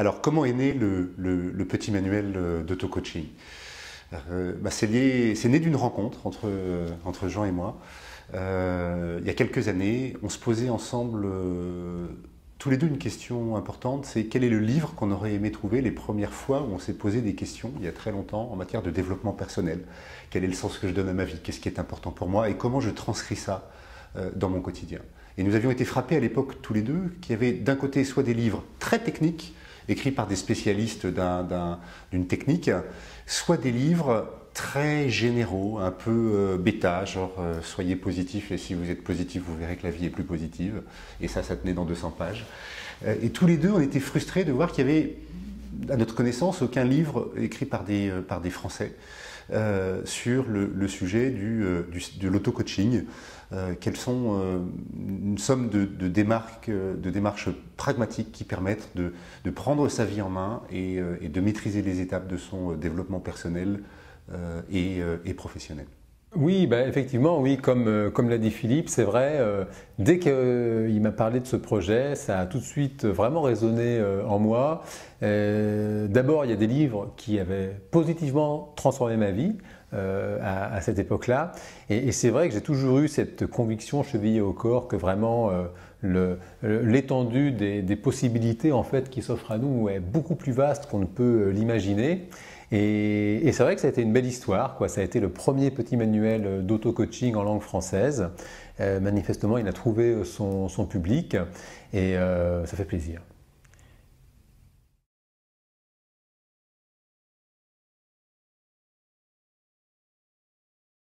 Alors, comment est né le petit manuel d'auto-coaching? C'est né d'une rencontre entre Jean et moi. Il y a quelques années, on se posait ensemble tous les deux une question importante, c'est quel est le livre qu'on aurait aimé trouver les premières fois où on s'est posé des questions, il y a très longtemps, en matière de développement personnel. Quel est le sens que je donne à ma vie? Qu'est-ce qui est important pour moi? Et comment je transcris ça dans mon quotidien? Et nous avions été frappés à l'époque tous les deux qu'il y avait d'un côté soit des livres très techniques, écrits par des spécialistes d'une technique, soit des livres très généraux, un peu bêta, genre soyez positif et si vous êtes positif, vous verrez que la vie est plus positive. Et ça tenait dans 200 pages. Et tous les deux, on était frustrés de voir qu'il y avait, à notre connaissance, aucun livre écrit par des Français sur le sujet de l'auto-coaching. Quelles sont une somme de démarches pragmatiques qui permettent de prendre sa vie en main et de maîtriser les étapes de son développement personnel et professionnel. Oui, effectivement, oui, comme l'a dit Philippe, c'est vrai, dès qu'il m'a parlé de ce projet, ça a tout de suite vraiment résonné en moi. D'abord, il y a des livres qui avaient positivement transformé ma vie à cette époque-là. Et c'est vrai que j'ai toujours eu cette conviction chevillée au corps que vraiment l'étendue des possibilités en fait, qui s'offrent à nous est beaucoup plus vaste qu'on ne peut l'imaginer. Et c'est vrai que ça a été une belle histoire, quoi. Ça a été le premier petit manuel d'auto-coaching en langue française. Manifestement, il a trouvé son public et ça fait plaisir.